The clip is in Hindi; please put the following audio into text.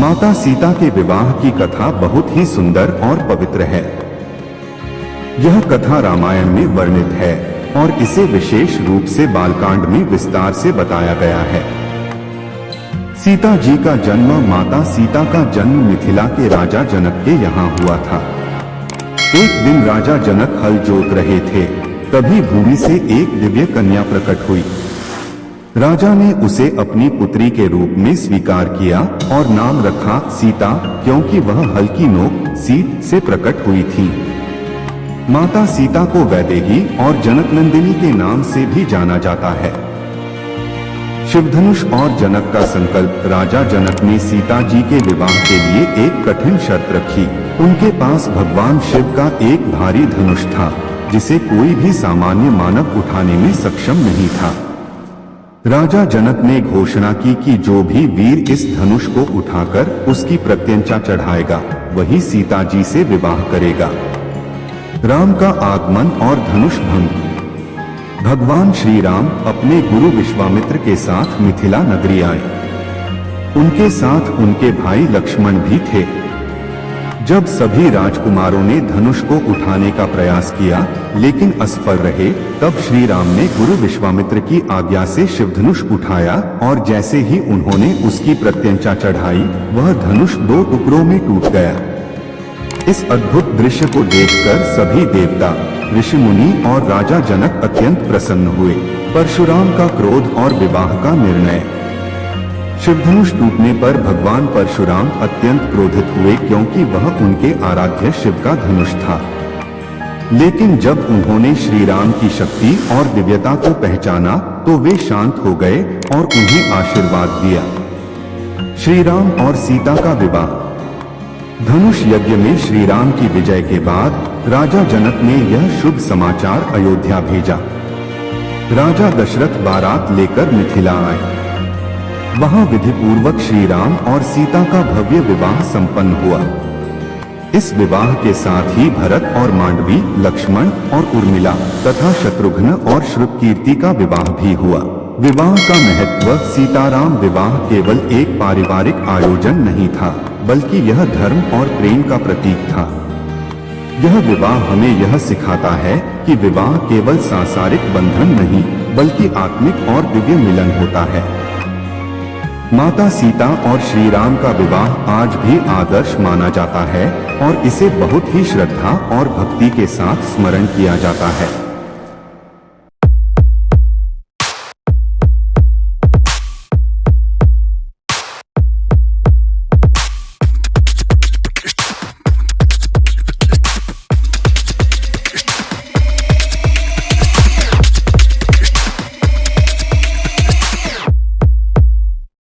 माता सीता के विवाह की कथा बहुत ही सुंदर और पवित्र है। यह कथा रामायण में वर्णित है और इसे विशेष रूप से बालकांड में विस्तार से बताया गया है। सीता जी का जन्म माता सीता का जन्म मिथिला के राजा जनक के यहाँ हुआ था। एक दिन राजा जनक हल जोत रहे थे, तभी भूमि से एक दिव्य कन्या प्रकट हुई। राजा ने उसे अपनी पुत्री के रूप में स्वीकार किया और नाम रखा सीता, क्योंकि वह हल की नोक सीत से प्रकट हुई थी। माता सीता को वैदेही और जनकनंदिनी के नाम से भी जाना जाता है। शिवधनुष और जनक का संकल्प। राजा जनक ने सीता जी के विवाह के लिए एक कठिन शर्त रखी। उनके पास भगवान शिव का एक भारी धनुष था, जिसे कोई भी सामान्य मानव उठाने में सक्षम नहीं था। राजा जनक ने घोषणा की कि जो भी वीर इस धनुष को उठाकर उसकी प्रत्यंचा चढ़ाएगा, वही सीता जी से विवाह करेगा। राम का आगमन और धनुष भंग। भगवान श्री राम अपने गुरु विश्वामित्र के साथ मिथिला नगरी आए। उनके साथ उनके भाई लक्ष्मण भी थे। जब सभी राजकुमारों ने धनुष को उठाने का प्रयास किया, लेकिन असफल रहे, तब श्री राम ने गुरु विश्वामित्र की आज्ञा से शिवधनुष उठाया और जैसे ही उन्होंने उसकी प्रत्यंचा चढ़ाई, वह धनुष 2 टुकड़ों में टूट गया। इस अद्भुत दृश्य को देखकर सभी देवता, ऋषि मुनि और राजा जनक अत्यंत प्रसन्न हुए। परशुराम का क्रोध और विवाह का निर्णय। शिवधनुष टूटने पर भगवान परशुराम अत्यंत क्रोधित हुए, क्योंकि वह उनके आराध्य शिव का धनुष था। लेकिन जब उन्होंने श्री राम की शक्ति और दिव्यता को पहचाना, तो वे शांत हो गए और उन्हें आशीर्वाद दिया। श्री राम और सीता का विवाह। धनुष यज्ञ में श्री राम की विजय के बाद राजा जनक ने यह शुभ समाचार अयोध्या भेजा। राजा दशरथ बारात लेकर मिथिला आए। वहां विधि पूर्वक श्री राम और सीता का भव्य विवाह संपन्न हुआ। इस विवाह के साथ ही भरत और मांडवी, लक्ष्मण और उर्मिला तथा शत्रुघ्न और श्रुतकीर्ति का विवाह भी हुआ। विवाह का महत्व। सीताराम विवाह केवल एक पारिवारिक आयोजन नहीं था, बल्कि यह धर्म और प्रेम का प्रतीक था। यह विवाह हमें यह सिखाता है कि विवाह केवल सांसारिक बंधन नहीं, बल्कि आत्मिक और दिव्य मिलन होता है। माता सीता और श्री राम का विवाह आज भी आदर्श माना जाता है और इसे बहुत ही श्रद्धा और भक्ति के साथ स्मरण किया जाता है।